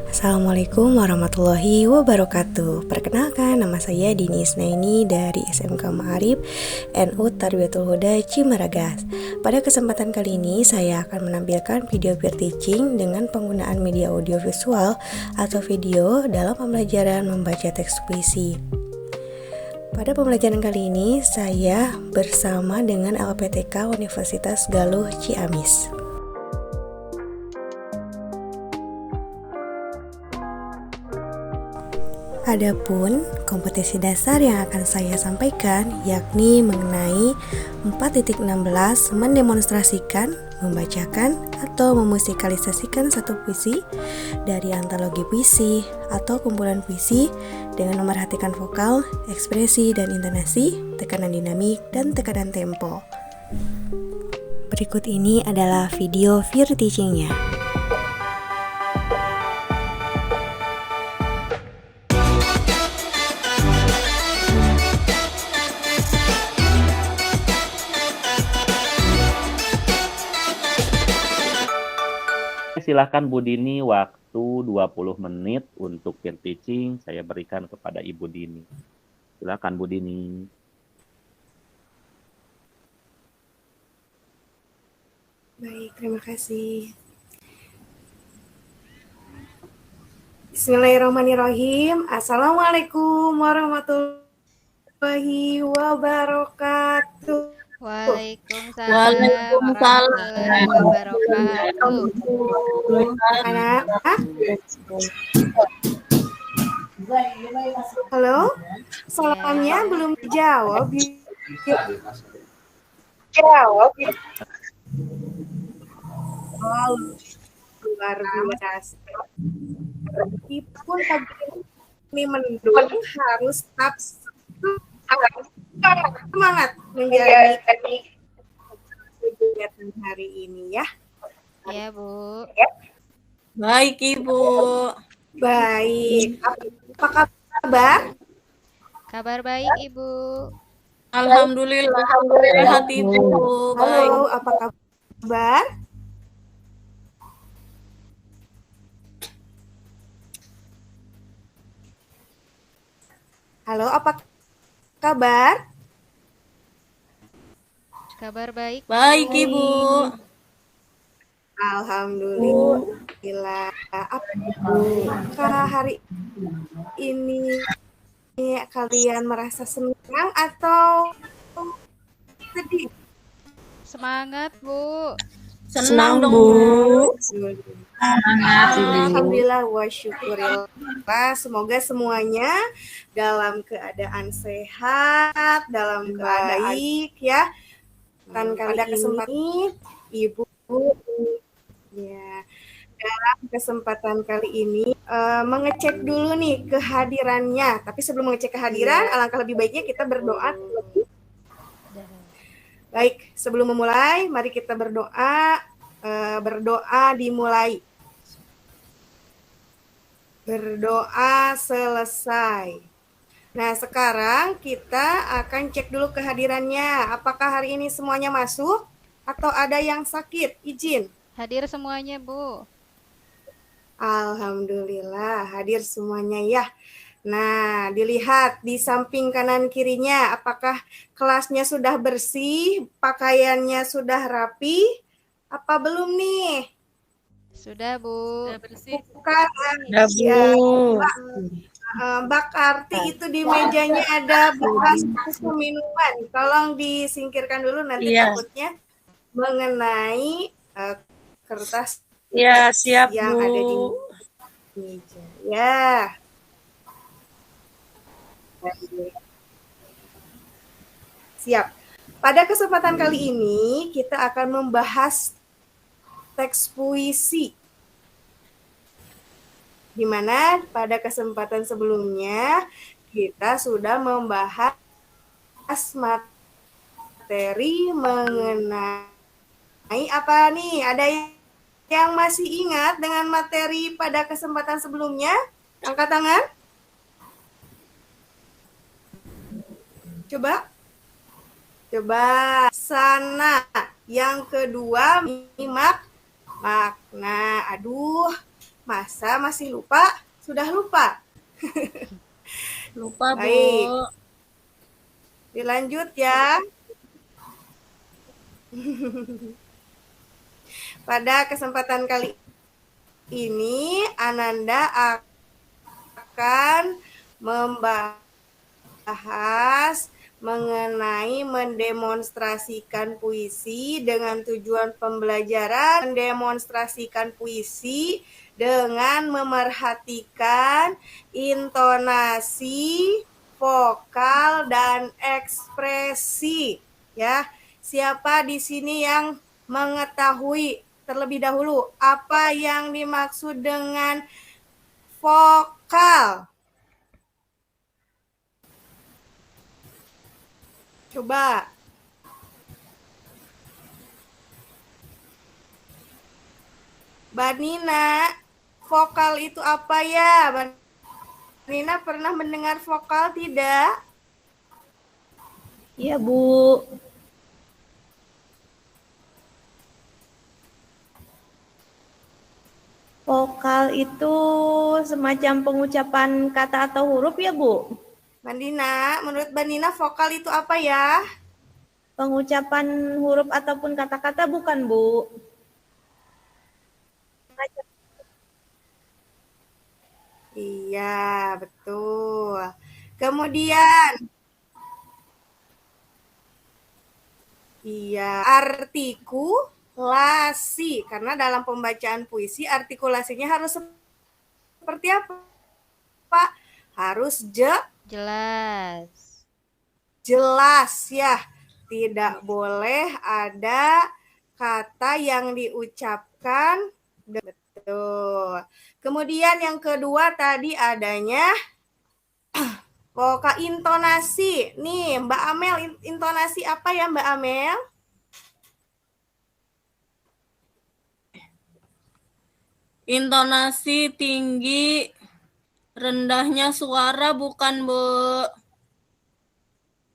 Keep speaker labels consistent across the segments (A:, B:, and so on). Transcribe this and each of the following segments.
A: Assalamualaikum warahmatullahi wabarakatuh. Perkenalkan, nama saya Dini Isnaini dari SMK Ma'arif NU Tarbiyatul Huda Cimaragas. Pada kesempatan kali ini saya akan menampilkan video peer teaching dengan penggunaan media audiovisual atau video dalam pembelajaran membaca teks puisi. Pada pembelajaran kali ini saya bersama dengan LPTK Universitas Galuh Ciamis. Adapun kompetensi dasar yang akan saya sampaikan yakni mengenai 4.16 mendemonstrasikan, membacakan, atau memusikalisasikan satu puisi dari antologi puisi atau kumpulan puisi dengan memerhatikan vokal, ekspresi dan intonasi, tekanan dinamik, dan tekanan tempo. Berikut ini adalah video peer teaching-nya.
B: Silakan Bu Dini, waktu 20 menit untuk peer teaching saya berikan kepada Ibu Dini. Silakan Bu Dini.
A: Baik, terima kasih. Bismillahirrahmanirrahim. Assalamualaikum warahmatullahi wabarakatuh.
C: Waalaikumsalam warahmatullahi wabarakatuh.
A: Anak, halo, salamnya belum dijawab. Oh, luar biasa. Meskipun pagi ini mendung, harus tetap semangat menjalani kegiatan hari ini ya.
C: Ya, Bu.
D: Baik, Ibu.
A: Baik. Apa kabar?
C: Kabar baik, Ibu.
D: Alhamdulillah. Sehat, Ibu.
A: Halo, apa kabar? Halo, apa kabar?
C: Kabar baik.
D: Baik, Ibu.
A: Alhamdulillah. Apakah hari ini kalian merasa senang atau sedih?
C: Semangat, Bu.
D: Senang dong, Bu.
A: Alhamdulillah wa syukurillah. Semoga semuanya dalam keadaan sehat, dalam keadaan baik ya. Dan pada kesempatan Ibu ya, dalam kesempatan kali ini mengecek dulu nih kehadirannya. Tapi sebelum mengecek kehadiran, alangkah lebih baiknya kita berdoa. Baik, sebelum memulai, mari kita berdoa. Berdoa dimulai. Berdoa selesai. Nah, sekarang kita akan cek dulu kehadirannya. Apakah hari ini semuanya masuk atau ada yang sakit? Izin.
C: Hadir semuanya, Bu.
A: Alhamdulillah, hadir semuanya ya. Nah, dilihat di samping kanan kirinya, apakah kelasnya sudah bersih, pakaiannya sudah rapi, apa belum nih?
C: Sudah, Bu.
D: Sudah bersih.
A: Bukan,
D: Sudah, Bu.
A: ya, Mbak Karti itu di mejanya ada bekas minuman. Tolong disingkirkan dulu, nanti takutnya mengenai kertas
D: Ya, siap,
A: yang
D: Bu.
A: ada di meja. Ya. Siap. Pada kesempatan kali ini kita akan membahas teks puisi. Di mana pada kesempatan sebelumnya kita sudah membahas materi mengenai apa nih? Ada yang masih ingat dengan materi pada kesempatan sebelumnya? Angkat tangan. Coba sana. Yang kedua, menyimak makna. Aduh, Masa masih lupa? Sudah lupa?
D: Lupa, Bu.
A: Baik, dilanjut ya. Pada kesempatan kali ini, Ananda akan membahas mengenai mendemonstrasikan puisi dengan tujuan pembelajaran, mendemonstrasikan puisi dengan memerhatikan intonasi, vokal, dan ekspresi. Ya, siapa di sini yang mengetahui terlebih dahulu apa yang dimaksud dengan vokal? Coba. Mbak Nina, vokal itu apa ya? Mbak Nina pernah mendengar vokal tidak?
D: Iya, Bu. Vokal itu semacam pengucapan kata atau huruf ya, Bu?
A: Mbak Nina, menurut Mbak Nina vokal itu apa ya?
D: Pengucapan huruf ataupun kata-kata bukan, Bu?
A: Iya, betul. Kemudian, iya, artikulasi. Karena dalam pembacaan puisi artikulasinya harus seperti apa, Pak? Harus
C: Jelas.
A: jelas ya. Tidak boleh ada kata yang diucapkan betul. Kemudian yang kedua tadi adanya vokal intonasi. Nih, Mbak Amel, intonasi apa ya Mbak Amel?
D: Intonasi tinggi, rendahnya suara bukan, Bu?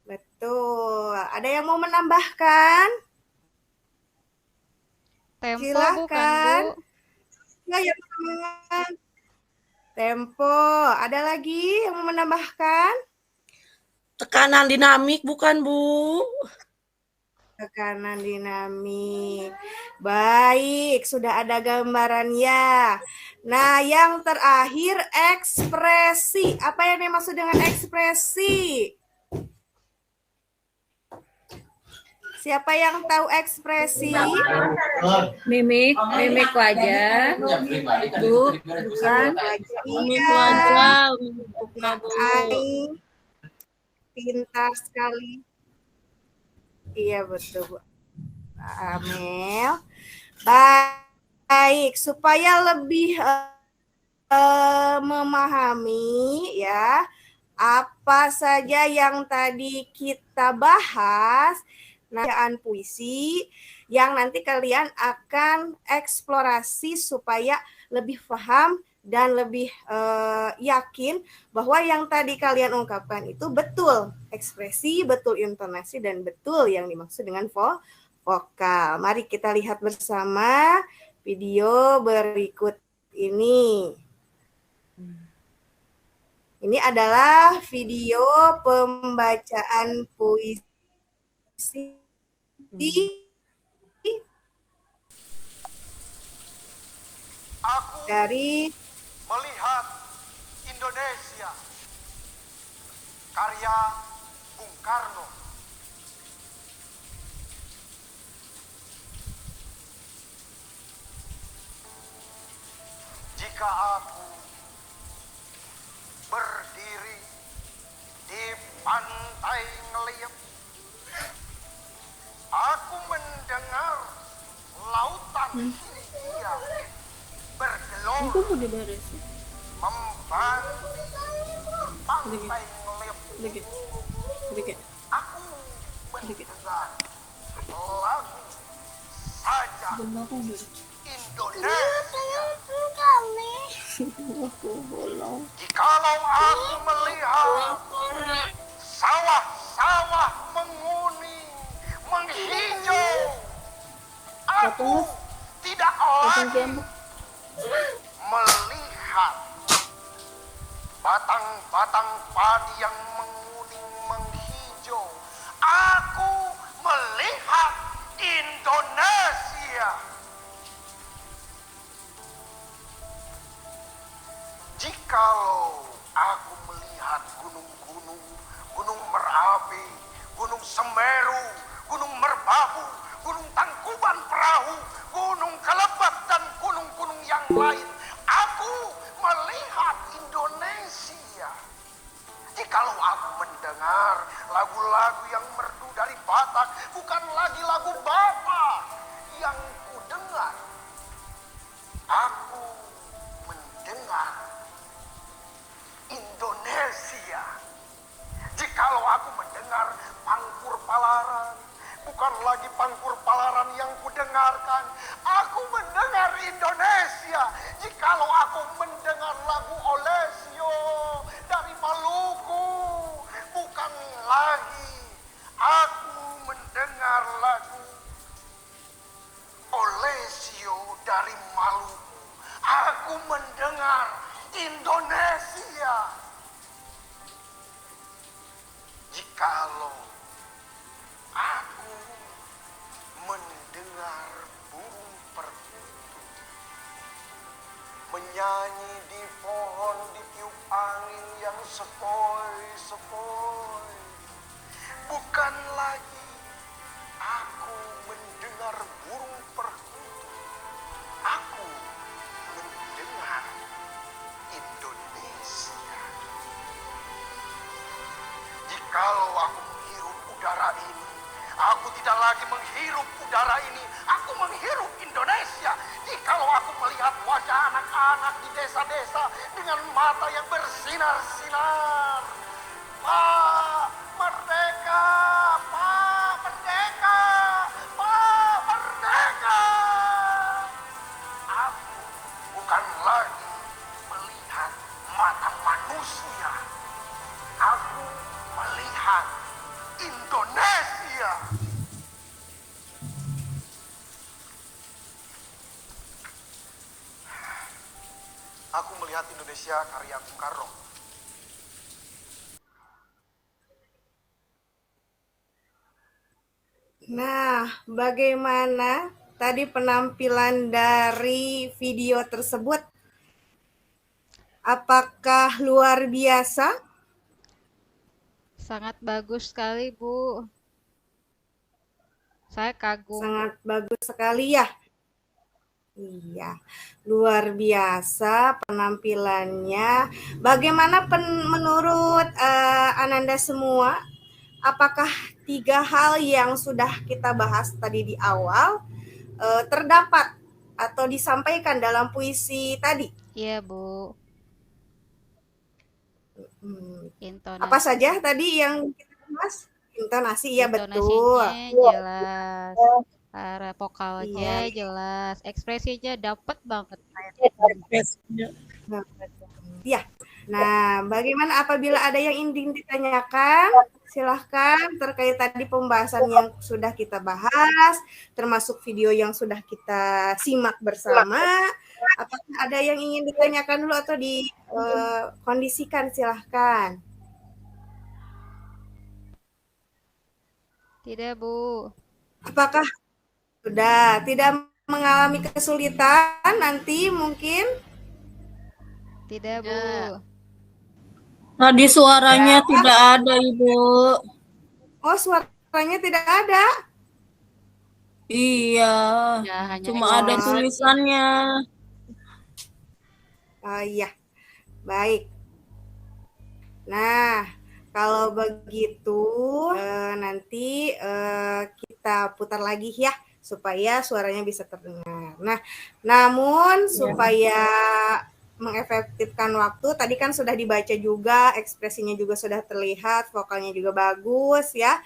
A: Betul. Ada yang mau menambahkan?
C: Tempo
A: Silakan.
C: bukan, Bu?
A: Ya, yang menambahkan. Tempo. Ada lagi yang mau menambahkan?
E: Tekanan dinamik bukan, Bu?
A: Tekanan dinamik. Baik, sudah ada gambarannya. Nah, yang terakhir ekspresi. Apa yang dimaksud dengan ekspresi? Siapa yang tahu ekspresi?
D: Mimik wajah. Bu, bukan. Mimik
A: Iya.
D: wajah.
A: Aing pintar sekali. Iya betul, Bu Amel. Baik, supaya lebih memahami ya apa saja yang tadi kita bahas, bacaan puisi yang nanti kalian akan eksplorasi supaya lebih paham dan lebih yakin bahwa yang tadi kalian ungkapkan itu betul ekspresi, betul intonasi, dan betul yang dimaksud dengan vokal. Mari kita lihat bersama video berikut ini. Ini adalah video pembacaan puisi dari
F: melihat Indonesia, karya Bung Karno. Jika aku berdiri di pantai Ngeliep, aku mendengar lautan Hindia bergelora membantu pantai Ngeliep. Aku mendengar lagu saja Indonesia. Jikalau aku melihat sawah-sawah menguning, menghijau, aku tidak lagi melihat melihat batang-batang padi yang menguning menghijau. Aku melihat Indonesia. Jikalau aku melihat gunung-gunung, Gunung Merapi, Gunung Semeru, Gunung Merbabu, Gunung Tangkuban Perahu, Gunung Kelebat, dan gunung-gunung yang lain, aku melihat Indonesia. Jikalau aku mendengar lagu-lagu yang merdu dari Batak, bukan lagi lagu Batak yang kudengar. Aku mendengar Indonesia. Jikalau aku mendengar Pangkur Palaran, bukan lagi Pangkur Palaran yang kudengarkan. Aku mendengar Indonesia. Jikalau aku mendengar lagu Olesio dari Maluku, bukan lagi aku mendengar lagu Olesio dari Maluku. Aku mendengar Indonesia. Jikalau aku mendengar burung perkutut menyanyi di pohon ditiup angin yang sepoi-sepoi, bukan lagi aku mendengar burung perkutut, aku mendengar Indonesia. Jikalau aku menghirup udara ini, aku tidak lagi menghirup udara ini, aku menghirup Indonesia. Jikalau aku melihat wajah anak-anak di desa-desa dengan mata yang bersinar-sinar, Pak Merdeka, Pak Merdeka, Pak Merdeka. Aku bukan lagi melihat mata manusia, aku melihat Indonesia. Aku melihat Indonesia karya Bung Karno.
A: Nah, bagaimana tadi penampilan dari video tersebut? Apakah luar biasa?
C: Sangat bagus sekali, Bu. Saya kagum.
A: Sangat bagus sekali ya. Iya, luar biasa penampilannya. Bagaimana menurut Ananda semua? Apakah 3 hal yang sudah kita bahas tadi di awal terdapat atau disampaikan dalam puisi tadi?
C: Iya, Bu.
A: Apa saja tadi yang kita bahas? Intonasi, ya betul.
C: Intonasinya jelas. Para vokalnya
A: Iya.
C: jelas. Ekspresinya dapet banget.
A: Ya. Nah, bagaimana apabila ada yang ingin ditanyakan? Silahkan terkait tadi pembahasan yang sudah kita bahas, termasuk video yang sudah kita simak bersama. Apakah ada yang ingin ditanyakan dulu atau dikondisikan? Silahkan.
C: Tidak, Bu.
A: Apakah sudah tidak mengalami kesulitan nanti mungkin?
C: Tidak, Bu.
G: Tadi suaranya tidak ada, Ibu.
A: Oh, suaranya tidak ada?
G: Iya,
C: Ya, hanya
G: cuma ada tulisannya.
A: Oh iya, baik. Nah, kalau begitu nanti kita putar lagi ya, supaya suaranya bisa terdengar. Nah, namun supaya mengefektifkan waktu, tadi kan sudah dibaca juga, ekspresinya juga sudah terlihat, vokalnya juga bagus ya.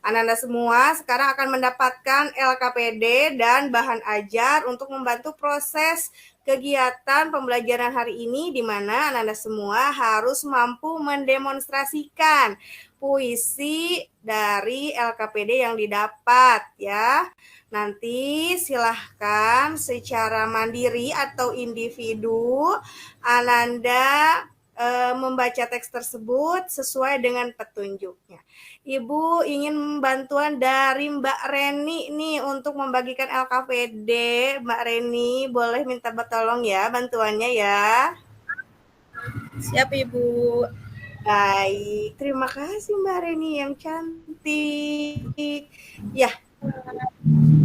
A: Ananda semua sekarang akan mendapatkan LKPD dan bahan ajar untuk membantu proses kegiatan pembelajaran hari ini di mana Anda semua harus mampu mendemonstrasikan puisi dari LKPD yang didapat ya. Nanti silahkan secara mandiri atau individu Ananda membaca teks tersebut sesuai dengan petunjuknya. Ibu ingin bantuan dari Mbak Reni nih untuk membagikan LKPD. Mbak Reni, boleh minta tolong ya bantuannya ya.
D: Siap Ibu.
A: Baik, terima kasih Mbak Reni yang cantik. Ya,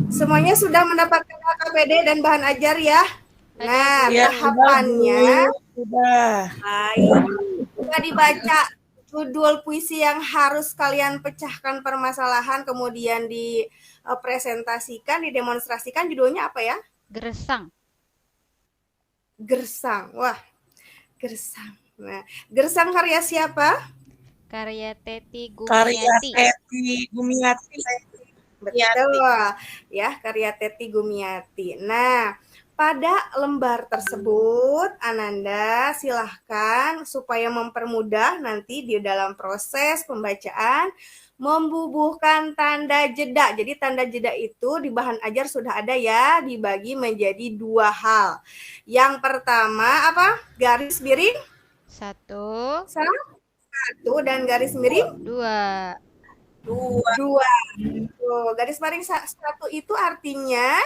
A: semuanya sudah mendapatkan LKPD dan bahan ajar ya. Nah,
E: Ya,
A: tahapannya
E: sudah.
A: baik. Sudah dibaca judul puisi yang harus kalian pecahkan permasalahan, kemudian dipresentasikan, didemonstrasikan. Judulnya apa ya?
C: Gersang.
A: Gersang. Wah, gersang. Nah, gersang karya siapa?
C: Karya Teti
E: Karya
C: Gumiati.
E: Teti Gumiati.
A: Betul ya, karya Teti Gumiati. Nah, pada lembar tersebut Ananda silahkan supaya mempermudah nanti di dalam proses pembacaan membubuhkan tanda jeda. Jadi tanda jeda itu di bahan ajar sudah ada ya, dibagi menjadi 2 hal. Yang pertama apa? Garis miring
C: 1,
A: 1 dan garis miring
C: 2.
A: 2. Tuh, garis miring 1 itu artinya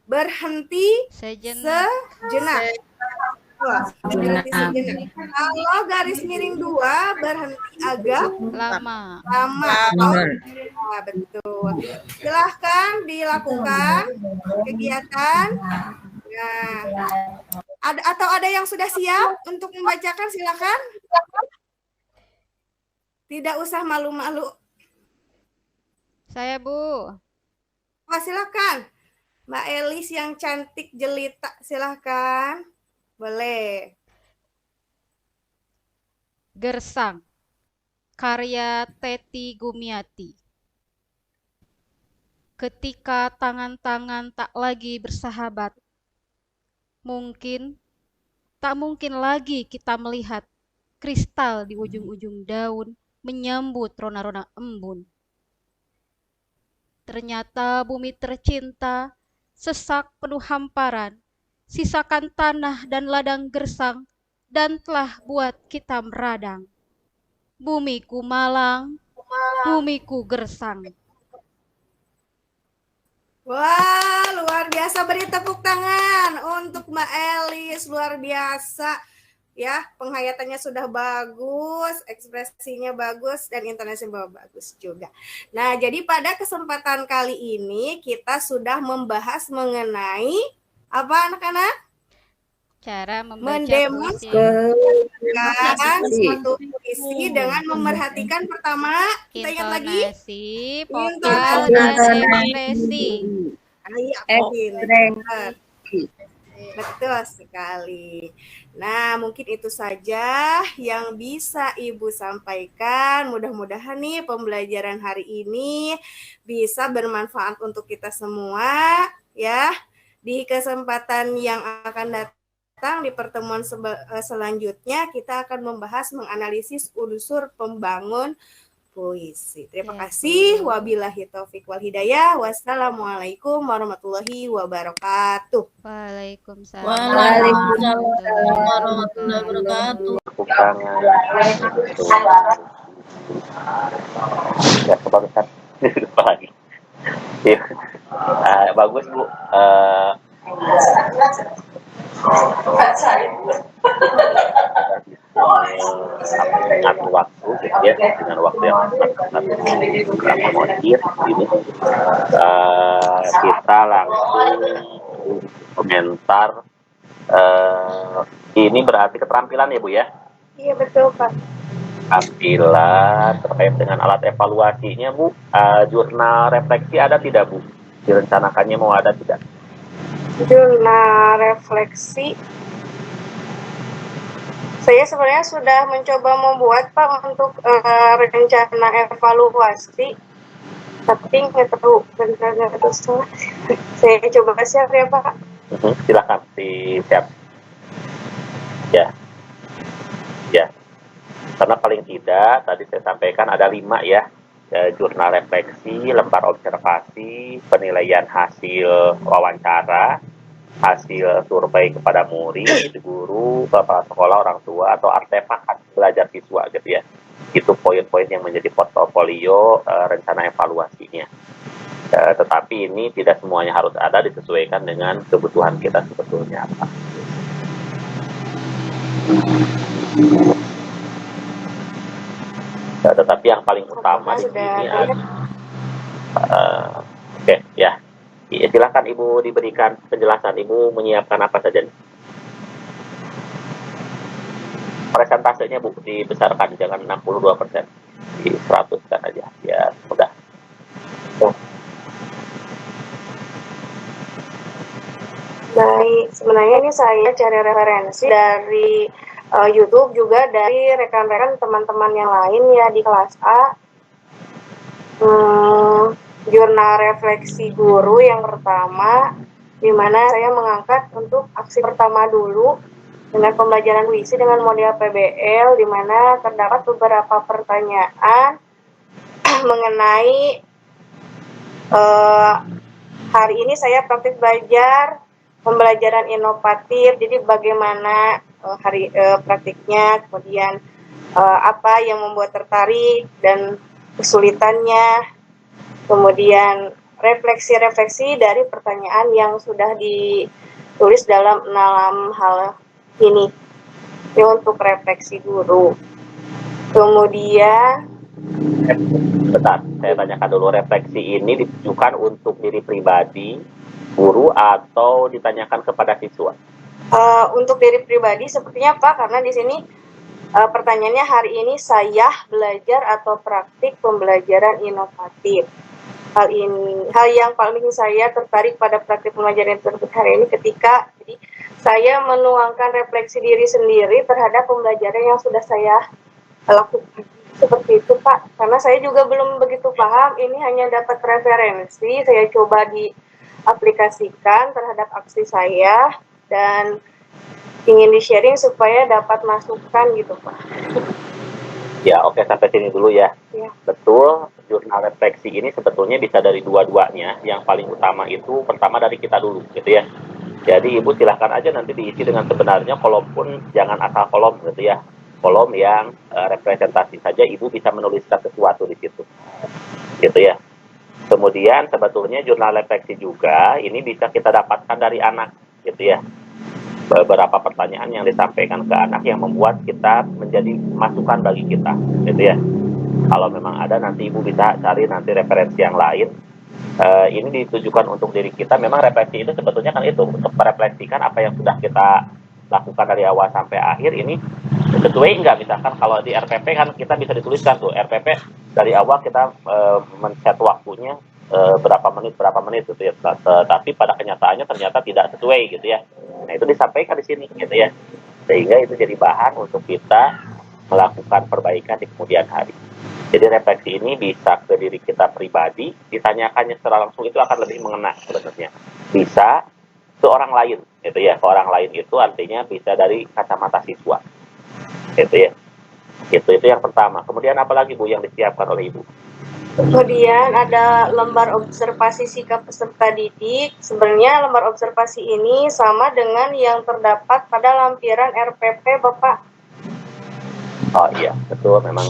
A: berhenti
C: Sejenak.
A: sejenak. Berhenti sejenak. Kalau garis miring 2 berhenti agak
C: Lama.
A: lama. Nah, betul. Silahkan dilakukan kegiatan. Nah, ada yang sudah siap untuk membacakan, silakan. Tidak usah malu-malu.
C: Saya, Bu.
A: Oh, silakan. Mbak Elis yang cantik jelita, silahkan. Boleh.
C: Gersang. Karya Teti Gumiati. Ketika tangan-tangan tak lagi bersahabat, tak mungkin lagi kita melihat kristal di ujung-ujung daun menyambut rona-rona embun. Ternyata bumi tercinta sesak penuh hamparan, sisakan tanah dan ladang gersang, dan telah buat kita meradang. Bumiku malang, bumiku gersang.
A: Wah, luar biasa. Beri tepuk tangan untuk Mbak Elis. Luar biasa. Ya, penghayatannya sudah bagus, ekspresinya bagus, dan intonasinya bagus juga. Nah, jadi pada kesempatan kali ini kita sudah membahas mengenai apa anak-anak?
C: Cara membaca puisi.
A: Mendemonstrasikan suatu puisi dengan memerhatikan pertama, kita ingat lagi?
C: Intonasi, vokal, dan ekspresi.
A: Ayo, pintar. Betul sekali. Nah, mungkin itu saja yang bisa Ibu sampaikan. Mudah-mudahan nih pembelajaran hari ini bisa bermanfaat untuk kita semua ya. Di kesempatan yang akan datang di pertemuan selanjutnya kita akan membahas menganalisis unsur pembangun puisi. Terima kasih. Wabillahi taufik wal hidayah. Wassalamualaikum warahmatullahi wabarakatuh.
C: Waalaikumsalam.
G: Waalaikumsalam warahmatullahi wabarakatuh.
B: Ya, kebarusan lupa lagi. Ya. Bagus Bu. Mengatur waktu gitu ya, dengan waktu yang akomodir ini kita langsung komentar. Ini berarti keterampilan ya Bu ya?
D: Iya betul Pak.
B: Keterampilan terkait dengan alat evaluasinya Bu. Jurnal refleksi ada tidak Bu? Direncanakannya mau ada tidak?
D: Jurnal refleksi. Saya sebenarnya sudah mencoba membuat Pak untuk rencana evaluasi, tapi nggak tahu benar nggak tahu. Saya coba share ya Pak.
B: Silakan disiap. Ya, ya. Karena paling tidak tadi saya sampaikan ada 5 ya. Jurnal refleksi, lembar observasi, penilaian hasil wawancara, hasil survei kepada murid, guru, kepala sekolah, orang tua, atau artefak belajar siswa gitu ya. Itu poin-poin yang menjadi portofolio rencana evaluasinya. Tetapi ini tidak semuanya harus ada, disesuaikan dengan kebutuhan kita sebetulnya apa. Tetapi yang paling utama di sini oke ya. Silakan Ibu diberikan penjelasan. Ibu menyiapkan apa saja nih? Presentasenya Bu dibesarkan, jangan 62%, di 100 kan aja ya, mudah.
D: Baik, sebenarnya ini saya cari referensi dari YouTube, juga dari rekan-rekan teman-teman yang lain ya di kelas A. Jurnal refleksi guru yang pertama, di mana saya mengangkat untuk aksi pertama dulu dengan pembelajaran puisi dengan model PBL, di mana terdapat beberapa pertanyaan mengenai hari ini saya praktik belajar pembelajaran inovatif, jadi bagaimana praktiknya, kemudian apa yang membuat tertarik dan kesulitannya, kemudian refleksi-refleksi dari pertanyaan yang sudah ditulis dalam 6 hal ini untuk refleksi guru. Kemudian
B: Bentar, saya tanyakan dulu, refleksi ini ditujukan untuk diri pribadi, guru, atau ditanyakan kepada siswa?
D: Untuk diri pribadi sepertinya Pak, karena di sini pertanyaannya hari ini saya belajar atau praktik pembelajaran inovatif. Hal yang paling saya tertarik pada praktik pembelajaran tersebut hari ini ketika saya menuangkan refleksi diri sendiri terhadap pembelajaran yang sudah saya lakukan. Seperti itu Pak, karena saya juga belum begitu paham, ini hanya dapat referensi, saya coba diaplikasikan terhadap aksi saya dan ingin di-sharing supaya dapat masukan gitu Pak.
B: Ya, oke, sampai sini dulu ya.
D: Ya.
B: Betul, jurnal refleksi ini sebetulnya bisa dari dua-duanya. Yang paling utama itu pertama dari kita dulu gitu ya. Jadi Ibu silahkan aja nanti diisi dengan sebenarnya, kolom pun jangan asal kolom gitu ya. Kolom yang representasi saja, Ibu bisa menuliskan sesuatu di situ. Gitu ya. Kemudian sebetulnya jurnal refleksi juga ini bisa kita dapatkan dari anak gitu ya. Beberapa pertanyaan yang disampaikan ke anak yang membuat kita menjadi masukan bagi kita gitu ya. Kalau memang ada, nanti Ibu bisa cari nanti referensi yang lain. Ini ditujukan untuk diri kita. Memang refleksi itu sebetulnya kan itu untuk merefleksikan apa yang sudah kita lakukan dari awal sampai akhir. Ini sesuai enggak, misalkan kalau di RPP kan kita bisa dituliskan tuh RPP dari awal kita men-set waktunya berapa menit gitu ya, tapi pada kenyataannya ternyata tidak sesuai gitu ya. Nah itu disampaikan di sini gitu ya, sehingga itu jadi bahan untuk kita melakukan perbaikan di kemudian hari. Jadi refleksi ini bisa ke diri kita pribadi, ditanyakannya secara langsung itu akan lebih mengena sebenarnya. Bisa ke orang lain gitu ya, ke orang lain itu artinya bisa dari kacamata siswa gitu ya. Itu yang pertama. Kemudian apalagi Bu yang disiapkan oleh Ibu?
D: Kemudian ada lembar observasi sikap peserta didik. Sebenarnya lembar observasi ini sama dengan yang terdapat pada lampiran RPP Bapak.
B: Oh iya, betul, memang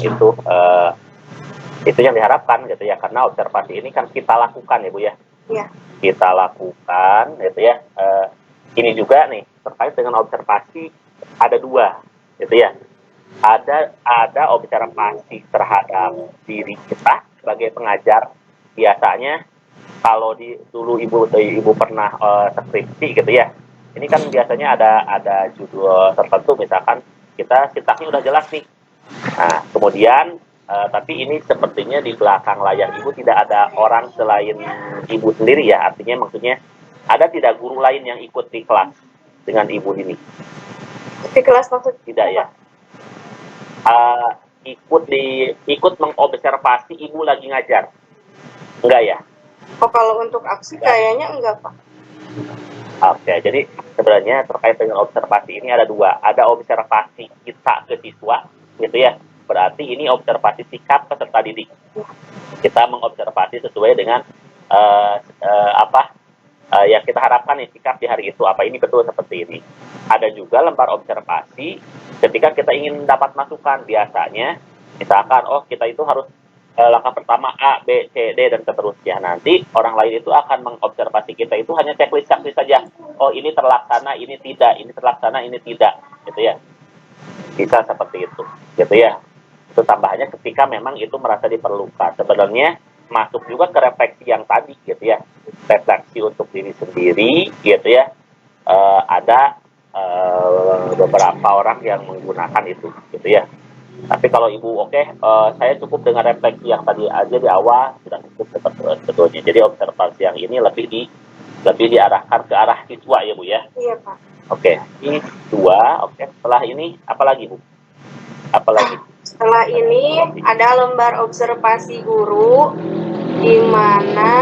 B: itu yang diharapkan gitu ya, karena observasi ini kan kita lakukan ya Bu ya.
D: Iya.
B: Kita lakukan gitu ya. Ini juga nih terkait dengan observasi ada 2 gitu ya. Ada observasi terhadap diri kita sebagai pengajar. Biasanya kalau dulu Ibu pernah skripsi gitu ya. Ini kan biasanya ada judul tertentu, misalkan kita sintaksnya udah jelas nih. Nah, kemudian tapi ini sepertinya di belakang layar Ibu tidak ada orang selain Ibu sendiri ya. Artinya maksudnya ada tidak guru lain yang ikut di kelas dengan Ibu ini?
D: Di kelas maksud
B: tidak ya? Ikut mengobservasi Ibu lagi ngajar, enggak ya?
D: Oh, kalau untuk aksi kayaknya enggak Pak.
B: Oke, jadi sebenarnya terkait dengan observasi ini ada dua. Ada observasi kita ke siswa, gitu ya. Berarti ini observasi sikap peserta didik. Kita mengobservasi sesuai dengan yang kita harapkan nih sikap di hari itu. Apa ini betul seperti ini. Ada juga lembar observasi ketika kita ingin dapat masukan. Biasanya, misalkan, kita itu harus langkah pertama A, B, C, D, dan seterusnya. Nanti orang lain itu akan mengobservasi kita itu hanya checklist saja. Oh, ini terlaksana, ini tidak. Ini terlaksana, ini tidak. Gitu ya. Bisa seperti itu. Gitu ya. Itu tambahannya ketika memang itu merasa diperlukan. Sebenarnya masuk juga ke refleksi yang tadi gitu ya. Refleksi untuk diri sendiri gitu ya. Ada beberapa orang yang menggunakan itu gitu ya. Tapi kalau Ibu saya cukup dengan refleksi yang tadi aja di awal sudah cukup sebetulnya. Jadi observasi yang ini lebih diarahkan ke arah siswa ya Bu ya.
D: Iya Pak.
B: Oke, ini 2. Oke, setelah ini apa lagi Bu? Apa lagi?
D: Setelah ini ada lembar observasi guru di mana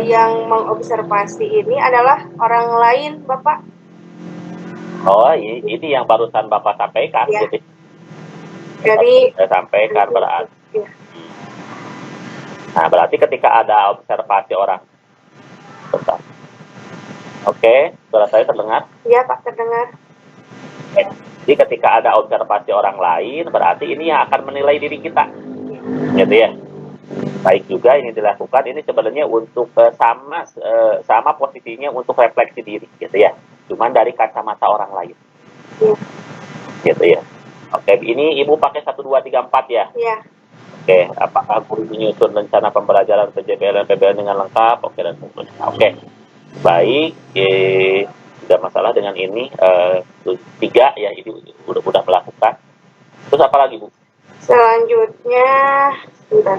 D: yang mengobservasi ini adalah orang lain Bapak.
B: Oh, ini yang barusan Bapak sampaikan.
D: Ya.
B: Gitu.
D: Jadi
B: Saya sampaikan berarti.
D: Ya.
B: Nah, berarti ketika ada observasi orang. Bentar. Oke, suara saya terdengar?
D: Iya Pak, terdengar.
B: Jadi ketika ada observasi orang lain, berarti ini yang akan menilai diri kita. Gitu ya. Baik juga ini dilakukan, ini sebenarnya untuk sama posisinya untuk refleksi diri, gitu ya. Cuman dari kacamata orang lain.
D: Iya.
B: Gitu ya. Oke, ini Ibu pakai 1, 2, 3, 4 ya?
D: Iya.
B: Oke, apakah guru menyusun rencana pembelajaran PJBL dan PBL dengan lengkap? Oke, dan tentunya. Oke, baik. Tidak masalah dengan ini. 3 ya, ini udah melakukan. Terus apa lagi Bu?
D: Selanjutnya, sebentar.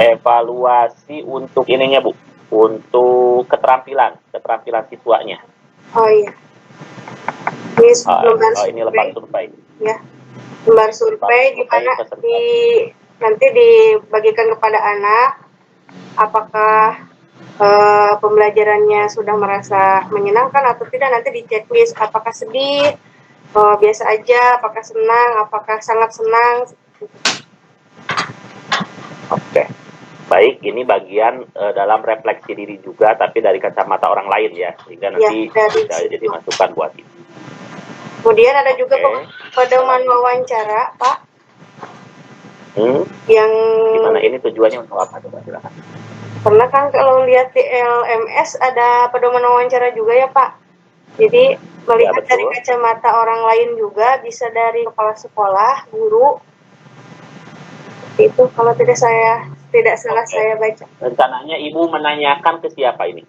B: Evaluasi untuk ininya Bu, untuk keterampilan siswanya.
D: Oh iya. Ini
B: Ini lembar survei.
D: Ya, lembar survei di mana nanti dibagikan kepada anak apakah pembelajarannya sudah merasa menyenangkan atau tidak, nanti di checklist apakah sedih, biasa aja, apakah senang, apakah sangat senang.
B: Oke. Baik, ini bagian dalam refleksi diri juga, tapi dari kacamata orang lain ya, sehingga nanti bisa jadi masukan buat itu.
D: Kemudian ada juga pedoman wawancara, Pak. Yang
B: gimana ini tujuannya untuk apa? Coba silakan.
D: Karena kan kalau lihat di LMS ada pedoman wawancara juga ya Pak. Jadi melihat dari kacamata orang lain juga, bisa dari kepala sekolah, guru. Itu kalau tidak salah saya baca.
B: Rencananya Ibu menanyakan ke siapa ini?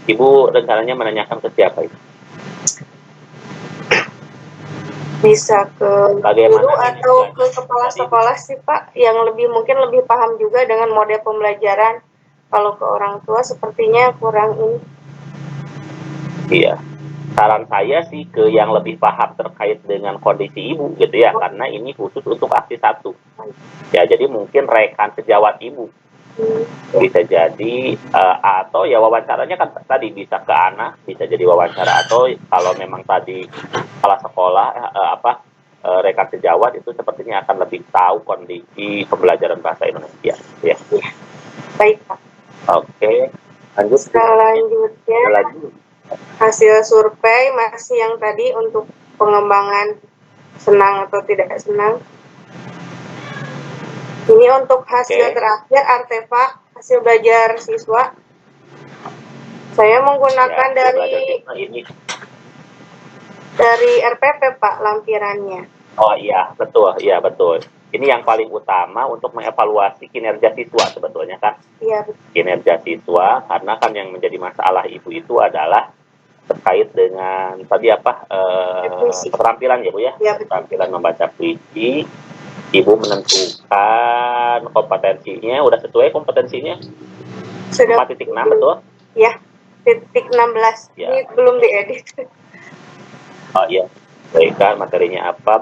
B: Ibu rencananya menanyakan ke siapa ini?
D: Bisa ke guru atau ke kepala sekolah sih Pak, yang mungkin lebih paham juga dengan model pembelajaran. Kalau ke orang tua sepertinya kurang ini.
B: Iya, saran saya sih ke yang lebih paham terkait dengan kondisi Ibu gitu ya, karena ini khusus untuk aksi 1. Ya, jadi mungkin rekan sejawat Ibu bisa jadi atau ya wawancaranya kan tadi bisa ke anak, bisa jadi wawancara, atau kalau memang tadi kepala sekolah rekan sejawat itu sepertinya akan lebih tahu kondisi pembelajaran bahasa Indonesia ya.
D: Baik Pak.
B: Oke, lanjut.
D: Selanjutnya hasil survei masih yang tadi untuk pengembangan senang atau tidak senang. Ini untuk hasil terakhir artefak hasil belajar siswa. Saya menggunakan dari RPP Pak lampirannya.
B: Oh iya, betul. Ini yang paling utama untuk mengevaluasi kinerja siswa sebetulnya kan.
D: Iya, betul.
B: Kinerja siswa, karena kan yang menjadi masalah Ibu itu adalah terkait dengan tadi keterampilan ya Bu ya.
D: Ya,
B: keterampilan membaca puisi. Ibu menentukan kompetensinya, udah sesuai kompetensinya?
D: Sudah
B: 4.6 betul?
D: Ya, titik 16.
B: Ya.
D: Ini belum diedit.
B: Oh iya, baik kan materinya apa?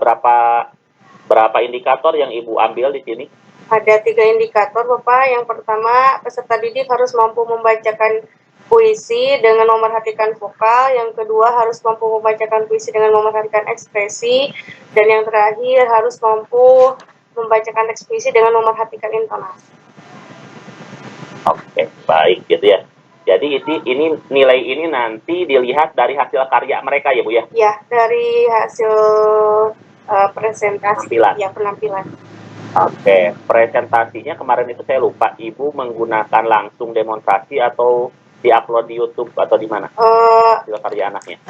B: Berapa indikator yang Ibu ambil di sini?
D: Ada 3 indikator, Bapak. Yang pertama, peserta didik harus mampu membacakan puisi dengan memerhatikan vokal. Yang kedua, harus mampu membacakan puisi dengan memerhatikan ekspresi. Dan yang terakhir, harus mampu membacakan teks puisi dengan memerhatikan intonasi.
B: Oke, baik gitu ya. Jadi ini nilai ini nanti dilihat dari hasil karya mereka ya Bu ya?
D: Ya, dari hasil presentasi,
B: Penampilan.
D: ya penampilan.
B: Oke, presentasinya kemarin itu saya lupa, Ibu menggunakan langsung demonstrasi atau diupload di YouTube atau di mana? Hasil karya anaknya.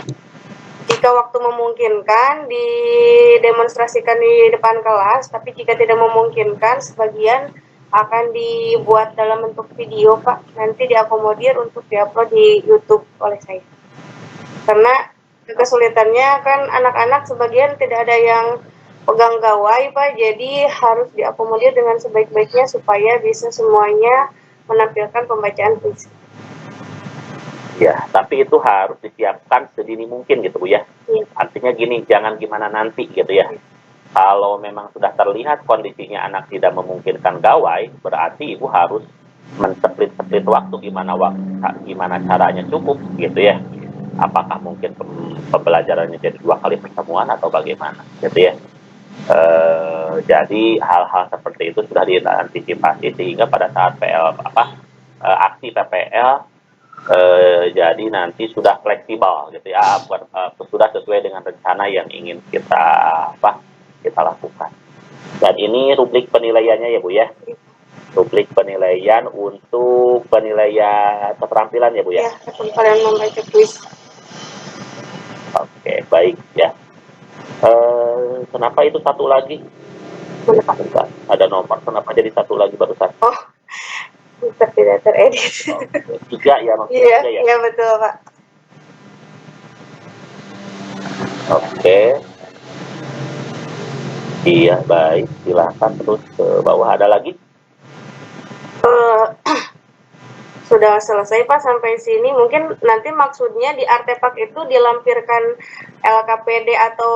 D: Jika waktu memungkinkan, didemonstrasikan di depan kelas, tapi jika tidak memungkinkan, sebagian akan dibuat dalam bentuk video, Pak. Nanti diakomodir untuk diupload di YouTube oleh saya. Karena kesulitannya kan anak-anak sebagian tidak ada yang pegang gawai, Pak, jadi harus diakomodir dengan sebaik-baiknya supaya bisa semuanya menampilkan pembacaan puisi.
B: Ya, tapi itu harus disiapkan sedini mungkin gitu Bu ya.
D: Iya.
B: Artinya gini, jangan gimana nanti gitu ya. Kalau memang sudah terlihat kondisinya anak tidak memungkinkan gawai, berarti Ibu harus men-split waktu gimana caranya cukup gitu ya. Apakah mungkin pembelajarannya jadi 2 kali pertemuan atau bagaimana gitu ya. Jadi hal-hal seperti itu sudah diantisipasi sehingga pada saat aksi PPL jadi nanti sudah fleksibel gitu ya, sudah sesuai dengan rencana yang ingin kita lakukan. Dan ini rubrik penilaiannya ya Bu ya. Rubrik penilaian untuk penilaian keterampilan ya Bu ya.
D: Ya, keterampilan membaca puisi.
B: Oke, baik ya. Kenapa itu satu lagi? Bentar, ada nomor. Kenapa jadi satu lagi barusan?
D: Oh, tidak teredit.
B: Oh, 3 ya maksudnya.
D: Iya,
B: 3 ya.
D: iya betul, Pak.
B: Oke. Iya, baik. Silakan terus ke bawah. Ada lagi?
D: Sudah selesai Pak sampai sini. Mungkin nanti maksudnya di artefak itu dilampirkan LKPD atau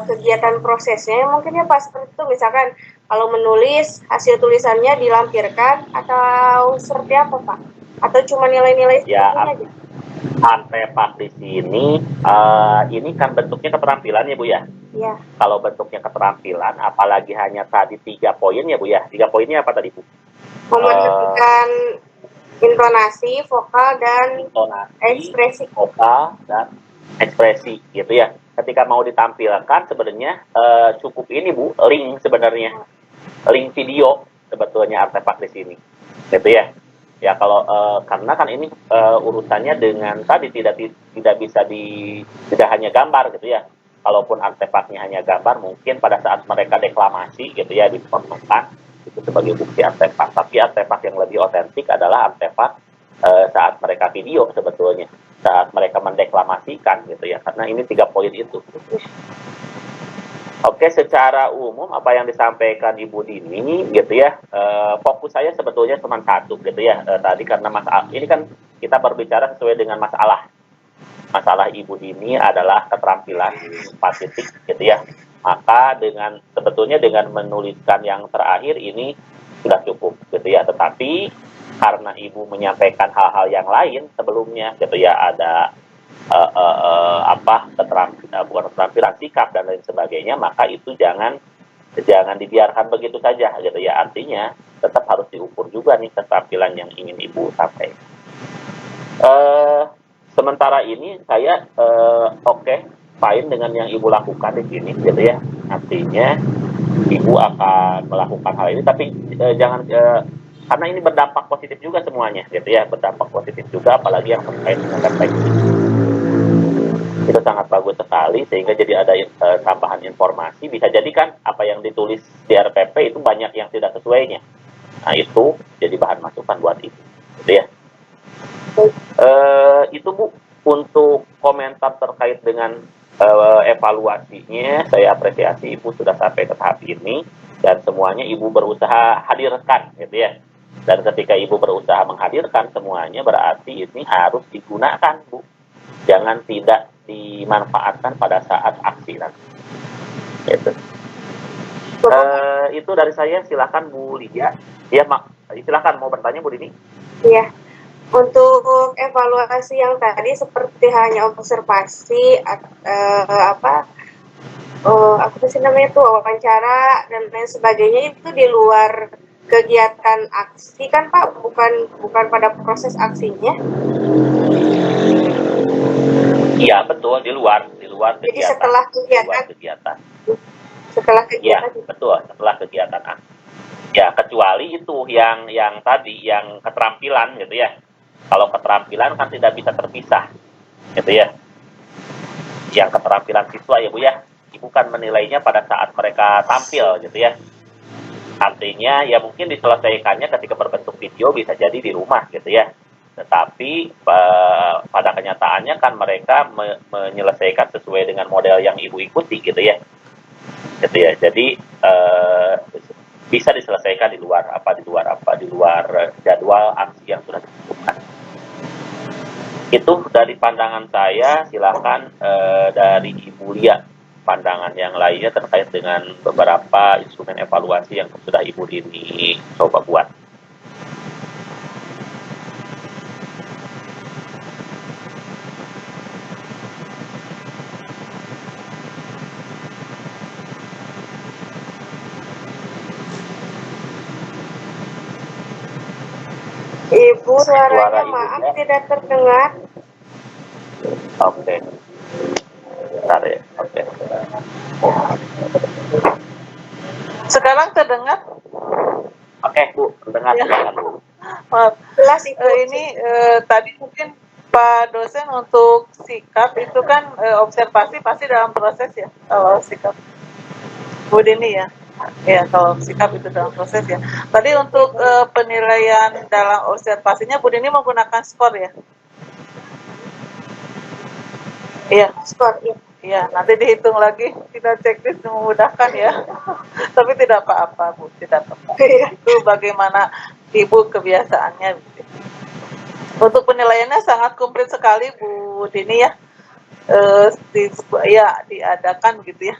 D: kegiatan prosesnya mungkin ya Pak, seperti itu. Misalkan kalau menulis hasil tulisannya dilampirkan atau seperti apa Pak? Atau cuma nilai-nilai seperti
B: Ya,
D: aja?
B: artefak di sini ini kan bentuknya keterampilan ya Bu ya.
D: Iya.
B: Kalau bentuknya keterampilan, apalagi hanya tadi 3 poin ya Bu ya. 3 poinnya apa tadi Bu?
D: Memperhatikan intonasi, vokal, dan
B: Intonasi,
D: ekspresi.
B: vokal, dan ekspresi gitu ya. Ketika mau ditampilkan sebenarnya cukup ini Bu, link sebenarnya. Link video sebetulnya artefak di sini. Gitu ya. Ya kalau karena kan ini urusannya dengan tadi tidak bisa tidak hanya gambar gitu ya. Kalaupun artefaknya hanya gambar, mungkin pada saat mereka deklamasi gitu ya diperlukan itu sebagai bukti artefak. Tapi artefak yang lebih otentik adalah artefak saat mereka video sebetulnya, saat mereka mendeklamasikan gitu ya. Karena ini 3 poin itu. Oke, secara umum apa yang disampaikan Ibu Dini gitu ya, fokus saya sebetulnya cuma satu gitu ya. Tadi karena masalah ini kan kita berbicara sesuai dengan masalah. Masalah Ibu Dini adalah keterampilan 4 titik gitu ya. Maka sebetulnya dengan menuliskan yang terakhir ini sudah cukup gitu ya. Tetapi karena Ibu menyampaikan hal-hal yang lain sebelumnya gitu ya, ada keterampilan sikap dan lain sebagainya, maka itu jangan dibiarkan begitu saja gitu ya. Artinya tetap harus diukur juga nih keterampilan yang ingin Ibu sampaikan. Sementara ini saya fine dengan yang Ibu lakukan di sini gitu ya. Artinya Ibu akan melakukan hal ini, tapi jangan karena ini berdampak positif juga semuanya gitu ya, berdampak positif juga apalagi yang terkait dengan refleksi. Itu sangat bagus sekali sehingga jadi ada tambahan informasi. Bisa jadi kan apa yang ditulis di RPP itu banyak yang tidak sesuainya. Nah itu jadi bahan masukan buat Ibu gitu ya. Itu Bu untuk komentar terkait dengan evaluasinya. Saya apresiasi Ibu sudah sampai ke tahap ini dan semuanya Ibu berusaha hadirkan gitu ya. Dan ketika Ibu berusaha menghadirkan semuanya berarti ini harus digunakan Bu. Jangan tidak dimanfaatkan pada saat aksi nanti. Gitu. Itu dari saya, silakan Bu Lydia. Ya, silakan mau bertanya Bu Dini.
D: Iya. Untuk evaluasi yang tadi seperti hanya observasi apa sih namanya itu wawancara dan lain sebagainya, itu di luar kegiatan aksi kan Pak, bukan pada proses aksinya.
B: Iya betul, di luar
D: Jadi
B: kegiatan.
D: setelah
B: Di luar
D: kegiatan,
B: kegiatan.
D: setelah
B: Ya
D: kegiatan
B: betul, setelah kegiatan aksi. Ya kecuali itu yang tadi yang keterampilan gitu ya. Kalau keterampilan kan tidak bisa terpisah, gitu ya. Yang keterampilan siswa ya Bu ya, Ibu kan menilainya pada saat mereka tampil gitu ya. Artinya ya mungkin diselesaikannya ketika berbentuk video bisa jadi di rumah gitu ya. Tetapi pada kenyataannya kan mereka menyelesaikan sesuai dengan model yang Ibu ikuti gitu ya. Gitu ya. Jadi bisa diselesaikan di luar jadwal aksi yang sudah ditentukan. Itu dari pandangan saya. Silakan dari Ibu Lia pandangan yang lainnya terkait dengan beberapa instrumen evaluasi yang sudah Ibu Dini coba buat.
D: Ibu, suaranya
B: Suara Ibu
D: maaf
B: ya.
D: tidak terdengar.
B: Oke. Bentar ya. Oke.
E: Sekarang terdengar?
B: Oke, Bu, terdengar.
E: Ya.
B: Silakan Bu.
E: Maaf.
D: Jelas Ibu.
E: Ini tadi mungkin Pak dosen untuk sikap itu kan observasi pasti dalam proses ya, kalau sikap Bu Dini ya. Ya, kalau sikap itu dalam proses ya. Tadi untuk penilaian dalam observasinya Bu Dini menggunakan skor ya? Iya,
D: Skor, iya.
E: iya. Nanti dihitung lagi, tidak checklist memudahkan ya. Tapi tidak apa-apa Bu, tidak apa-apa. Itu bagaimana Ibu kebiasaannya. Untuk penilaiannya sangat komplit sekali Bu Dini ya. Diadakan gitu ya.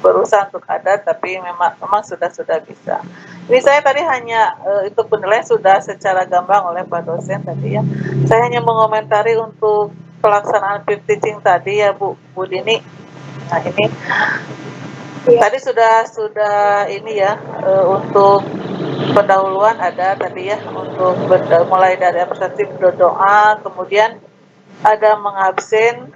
E: Berusaha untuk ada, tapi memang sudah bisa. Ini saya tadi hanya untuk penilaian sudah secara gamblang oleh Pak dosen tadi ya. Saya hanya mengomentari untuk pelaksanaan peer teaching tadi ya Bu Dini. Nah ini tadi sudah ini ya, untuk pendahuluan ada tadi ya, untuk mulai dari apresiatif doa, kemudian ada mengabsen,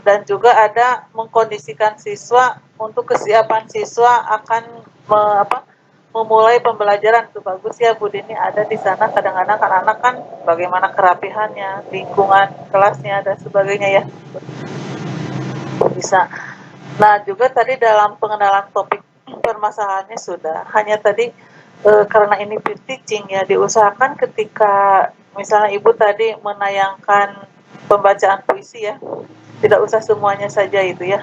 E: dan juga ada mengkondisikan siswa untuk kesiapan siswa akan memulai pembelajaran. Itu bagus ya Bu Dini, ada di sana. Kadang-kadang kan anak kan bagaimana kerapihannya, lingkungan kelasnya dan sebagainya ya, bisa. Nah juga tadi dalam pengenalan topik permasalahannya sudah, hanya tadi karena ini peer teaching ya, diusahakan ketika misalnya Ibu tadi menayangkan pembacaan puisi ya, tidak usah semuanya saja itu ya,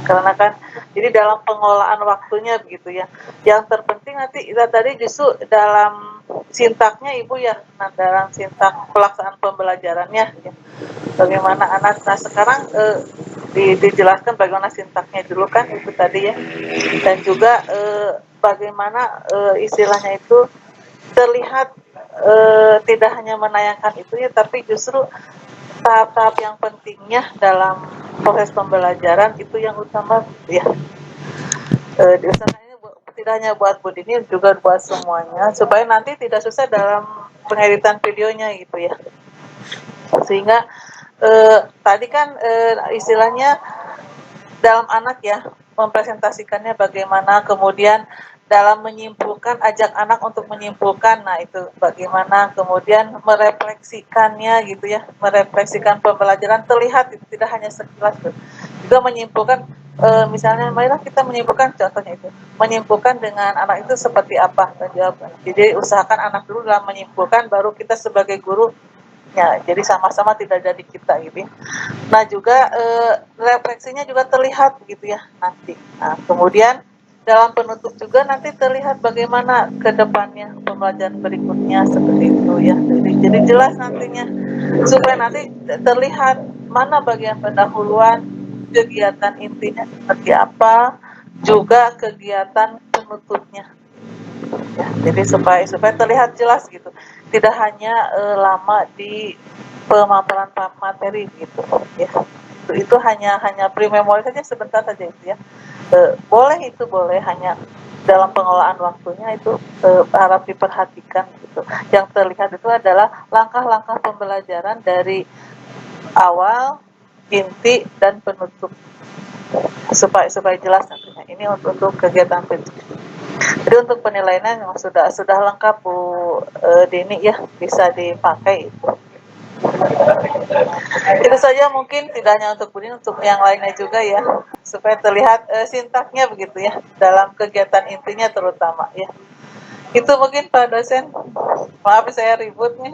E: karena kan jadi dalam pengolahan waktunya begitu ya. Yang terpenting nanti kita tadi justru dalam sintaknya Ibu ya, nah dalam sintak pelaksanaan pembelajarannya ya, bagaimana anak. Nah sekarang dijelaskan bagaimana sintaknya dulu kan itu tadi ya, dan juga bagaimana istilahnya itu terlihat tidak hanya menayangkan itu ya, tapi justru tahap-tahap yang pentingnya dalam proses pembelajaran itu yang utama ya. Ini tidak hanya buat Bu Dini, juga buat semuanya, supaya nanti tidak susah dalam pengeditan videonya gitu ya. Sehingga tadi kan istilahnya dalam anak ya, mempresentasikannya bagaimana, kemudian dalam menyimpulkan, ajak anak untuk menyimpulkan, nah itu bagaimana, kemudian merefleksikannya gitu ya, merefleksikan pembelajaran terlihat itu tidak hanya sekilas, juga menyimpulkan, misalnya marilah kita menyimpulkan, contohnya itu menyimpulkan dengan anak itu seperti apa jawaban. Jadi usahakan anak dulu dalam menyimpulkan, baru kita sebagai guru ya, jadi sama-sama tidak jadi kita gitu ya. Nah juga refleksinya juga terlihat gitu ya nanti. Nah kemudian dalam penutup juga nanti terlihat bagaimana ke depannya pembelajaran berikutnya seperti itu ya. Jadi jelas nantinya, supaya nanti terlihat mana bagian pendahuluan, kegiatan intinya seperti apa, juga kegiatan penutupnya. Ya, jadi supaya terlihat jelas gitu, tidak hanya lama di pemaparan materi gitu ya. Itu hanya pre-memori saja, sebentar saja itu ya. Boleh hanya dalam pengelolaan waktunya itu harap diperhatikan gitu. Yang terlihat itu adalah langkah-langkah pembelajaran dari awal, inti, dan penutup, supaya jelas nantinya. Ini untuk kegiatan pendidik. Jadi untuk penilaian yang sudah lengkap Bu Dini ya, bisa dipakai itu. Itu saja mungkin, tidak hanya untuk Bu Dini, untuk yang lainnya juga ya, supaya terlihat sintaknya begitu ya, dalam kegiatan intinya terutama ya. Itu mungkin Pak dosen. Maaf saya ribut nih.